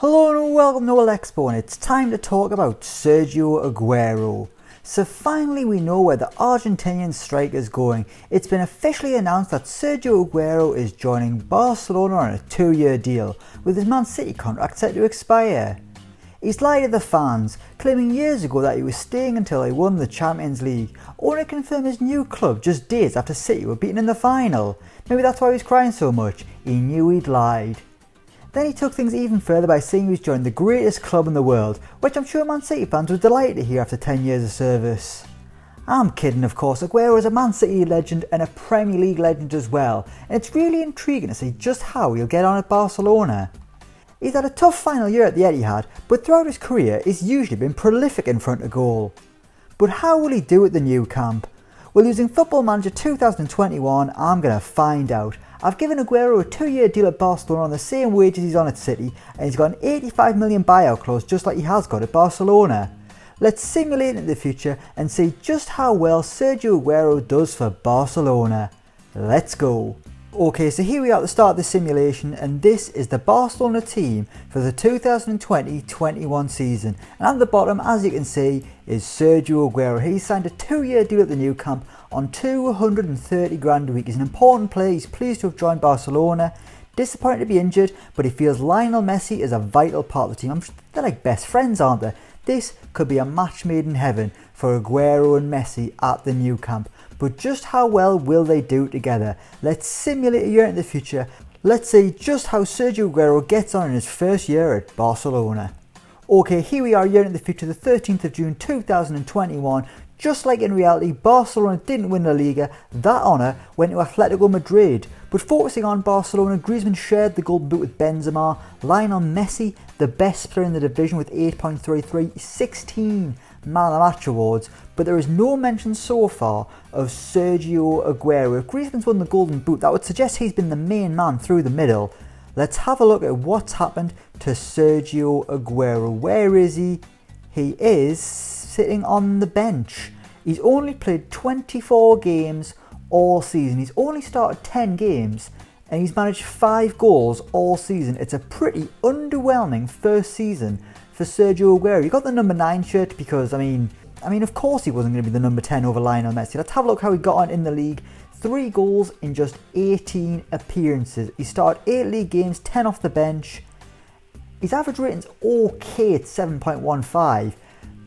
Hello and welcome to Expo, and it's time to talk about Sergio Aguero. So finally we know where the Argentinian striker is going. It's been officially announced that Sergio Aguero is joining Barcelona on a 2-year deal, with his Man City contract set to expire. He's lied to the fans, claiming years ago that he was staying until they won the Champions League, only to confirm his new club just days after City were beaten in the final. Maybe that's why he was crying so much. He knew he'd lied. Then he took things even further by saying he was joining the greatest club in the world, which I'm sure Man City fans were delighted to hear after 10 years of service. I'm kidding, of course. Aguero is a Man City legend and a Premier League legend as well, and it's really intriguing to see just how he'll get on at Barcelona. He's had a tough final year at the Etihad, but throughout his career he's usually been prolific in front of goal. But how will he do at the new camp? Well, using Football Manager 2021, I'm going to find out. I've given Aguero a 2-year deal at Barcelona on the same wages he's on at City, and he's got an 85 million buyout clause just like he has got at Barcelona. Let's simulate into the future and see just how well Sergio Aguero does for Barcelona. Let's go. Okay, so here we are at the start of the simulation, and this is the Barcelona team for the 2020-21 season. And at the bottom, as you can see, is Sergio Aguero. He signed a 2-year deal at the new camp on 230 grand a week. He's an important player. He's pleased to have joined Barcelona. Disappointed to be injured, but he feels Lionel Messi is a vital part of the team. They're like best friends, aren't they? This could be a match made in heaven for Aguero and Messi at the new camp. But just how well will they do together? Let's simulate a year into the future. Let's see just how Sergio Aguero gets on in his first year at Barcelona. Okay, here we are a year into the future, the 13th of June 2021. Just like in reality, Barcelona didn't win the Liga. That honour went to Atletico Madrid. But focusing on Barcelona, Griezmann shared the golden boot with Benzema. Lionel Messi, the best player in the division with 8.33, 16 Man of the Match awards. But there is no mention so far of Sergio Aguero. If Griezmann's won the golden boot, that would suggest he's been the main man through the middle. Let's have a look at what's happened to Sergio Aguero. Where is he? He is sitting on the bench. He's only played 24 games all season. He's only started 10 games and he's managed 5 goals all season. It's a pretty underwhelming first season for Sergio Aguero. He got the number 9 shirt because, I mean, of course he wasn't going to be the number 10 over Lionel Messi. Let's have a look how he got on in the league. 3 goals in just 18 appearances. He started 8 league games, 10 off the bench. His average rating's okay at 7.15.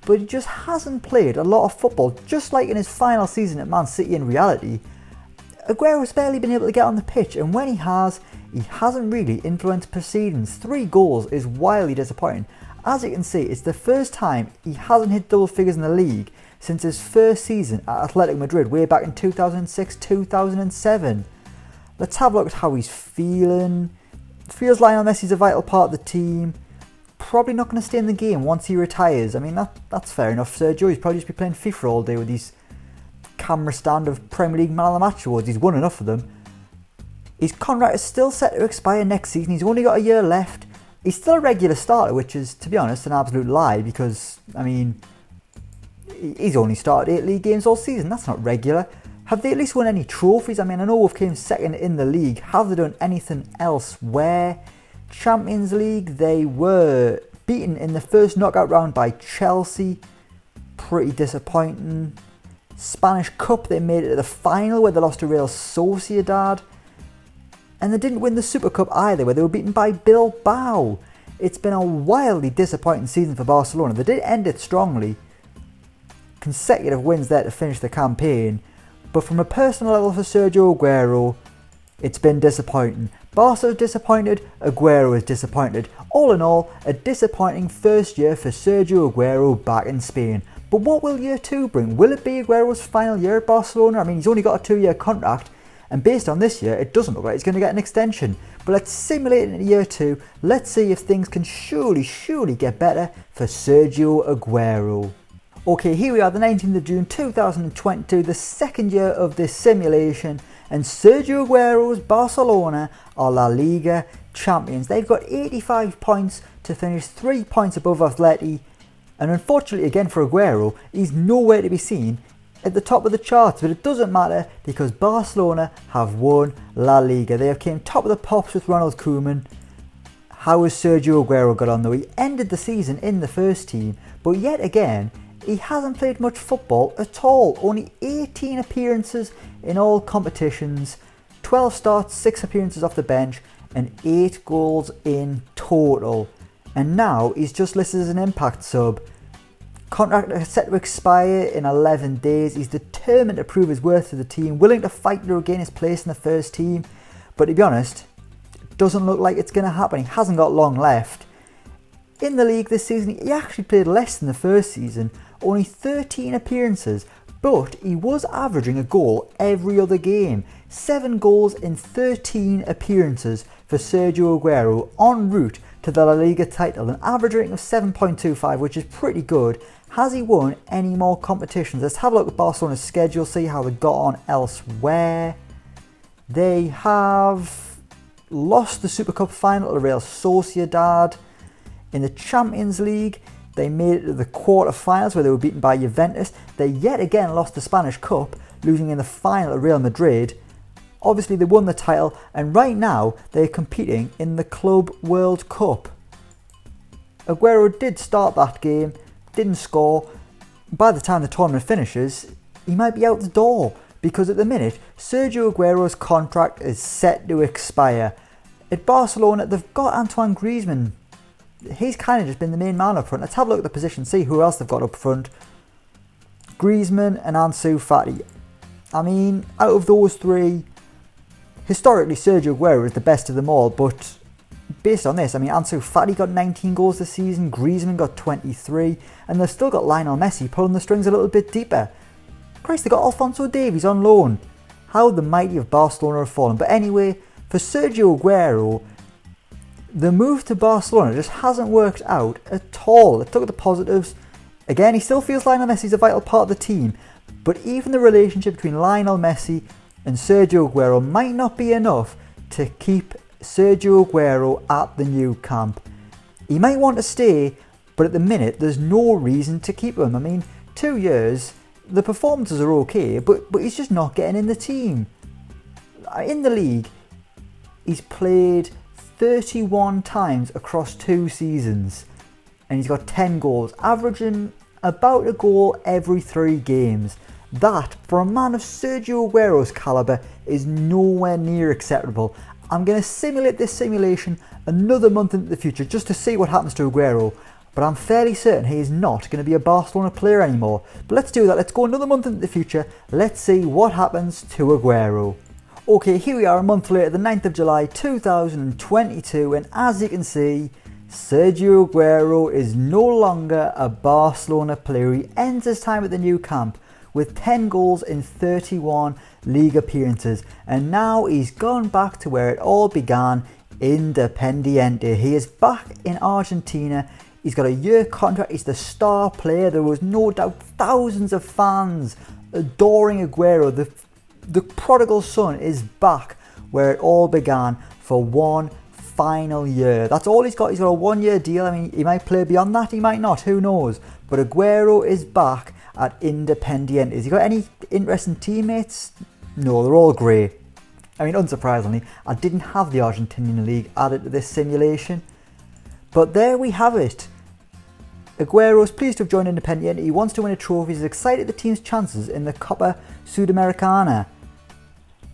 But he just hasn't played a lot of football, just like in his final season at Man City in reality. Aguero's barely been able to get on the pitch, and when he hasn't really influenced proceedings. 3 goals is wildly disappointing. As you can see, it's the first time he hasn't hit double figures in the league since his first season at Atletico Madrid way back in 2006-2007. Let's have a look at how he's feeling. Feels Lionel Messi's a vital part of the team. Probably not going to stay in the game once he retires. I mean, that's fair enough. Sergio, he's probably just be playing FIFA all day with these camera stand of Premier League Man of the Match awards. He's won enough of them. His contract is still set to expire next season. He's only got a year left. He's still a regular starter, which is, to be honest, an absolute lie because, I mean, he's only started 8 league games all season. That's not regular. Have they at least won any trophies? I mean, I know we've came second in the league. Have they done anything elsewhere? Champions League, they were beaten in the first knockout round by Chelsea. Pretty disappointing. Spanish Cup, they made it to the final where they lost to Real Sociedad. And they didn't win the Super Cup either, where they were beaten by Bilbao. It's been a wildly disappointing season for Barcelona. They did end it strongly. Consecutive wins there to finish the campaign. But from a personal level for Sergio Aguero, it's been disappointing. Barca is disappointed, Aguero is disappointed. All in all, a disappointing first year for Sergio Aguero back in Spain. But what will year 2 bring? Will it be Aguero's final year at Barcelona? I mean, he's only got a 2-year contract, and based on this year, it doesn't look like he's going to get an extension. But let's simulate it in year 2. Let's see if things can surely get better for Sergio Aguero. Okay, here we are, the 19th of June 2022, the second year of this simulation, and Sergio Aguero's Barcelona are La Liga champions. They've got 85 points to finish 3 points above Atleti, and unfortunately again for Aguero, he's nowhere to be seen at the top of the charts, but it doesn't matter because Barcelona have won La Liga. They have came top of the pops with Ronald Koeman, how has Sergio Aguero got on though? He ended the season in the first team, but yet again, he hasn't played much football at all. Only 18 appearances in all competitions, 12 starts, 6 appearances off the bench, and 8 goals in total. And now he's just listed as an impact sub. Contract set to expire in 11 days. He's determined to prove his worth to the team, willing to fight to regain his place in the first team. But to be honest, it doesn't look like it's going to happen. He hasn't got long left. In the league this season, he actually played less than the first season, only 13 appearances, but he was averaging a goal every other game. 7 goals in 13 appearances for Sergio Aguero, en route to the La Liga title, an average rating of 7.25, which is pretty good. Has he won any more competitions? Let's have a look at Barcelona's schedule, see how they got on elsewhere. They have lost the Super Cup final to Real Sociedad. In the Champions League, they made it to the quarter-finals where they were beaten by Juventus. They yet again lost the Spanish Cup, losing in the final to Real Madrid. Obviously, they won the title, and right now they're competing in the Club World Cup. Aguero did start that game, didn't score. By the time the tournament finishes, he might be out the door, because at the minute, Sergio Aguero's contract is set to expire. At Barcelona, they've got Antoine Griezmann. He's kind of just been the main man up front. Let's have a look at the position, see who else they've got up front. Griezmann and Ansu Fati. I mean, out of those three, historically Sergio Aguero is the best of them all, but based on this, I mean, Ansu Fati got 19 goals this season, Griezmann got 23, and they've still got Lionel Messi pulling the strings a little bit deeper. Christ, they got Alphonso Davies on loan. How the mighty of Barcelona have fallen. But anyway, for Sergio Aguero, the move to Barcelona just hasn't worked out at all. Let's look at the positives. Again, he still feels Lionel Messi is a vital part of the team, but even the relationship between Lionel Messi and Sergio Aguero might not be enough to keep Sergio Aguero at the new camp. He might want to stay, but at the minute there's no reason to keep him. I mean, 2 years, the performances are okay, but he's just not getting in the team. In the league, he's played 31 times across 2 seasons, and he's got 10 goals, averaging about a goal every 3 games. That, for a man of Sergio Aguero's calibre, is nowhere near acceptable. I'm going to simulate this simulation another month into the future just to see what happens to Aguero, but I'm fairly certain he is not going to be a Barcelona player anymore. But let's do that, let's go another month into the future, let's see what happens to Aguero. Okay, here we are a month later, the 9th of July 2022, and as you can see, Sergio Aguero is no longer a Barcelona player. He ends his time at the new camp with 10 goals in 31 league appearances, and now he's gone back to where it all began, Independiente. He is back in Argentina. He's got a year contract, he's the star player. There was no doubt thousands of fans adoring Aguero. The prodigal son is back where it all began for one final year. That's all he's got. He's got a 1-year deal. I mean, he might play beyond that, he might not, who knows. But Aguero is back at Independiente. Has he got any interesting teammates? No, they're all grey. I mean, unsurprisingly, I didn't have the Argentinian league added to this simulation. But there we have it. Aguero is pleased to have joined Independiente. He wants to win a trophy. He's excited at the team's chances in the Copa Sudamericana.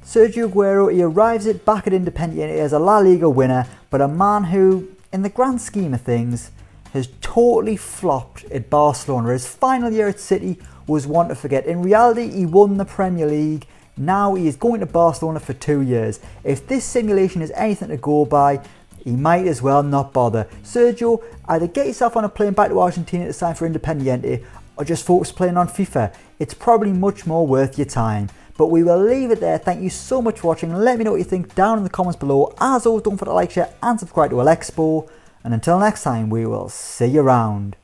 Sergio Aguero, he arrives back at Independiente as a La Liga winner, but a man who, in the grand scheme of things, has totally flopped at Barcelona. His final year at City was one to forget. In reality, he won the Premier League. Now he is going to Barcelona for 2 years. If this simulation is anything to go by, he might as well not bother. Sergio, either get yourself on a plane back to Argentina to sign for Independiente, or just focus playing on FIFA. It's probably much more worth your time. But we will leave it there. Thank you so much for watching. Let me know what you think down in the comments below. As always, don't forget to like, share and subscribe to Alexpo. And until next time, we will see you around.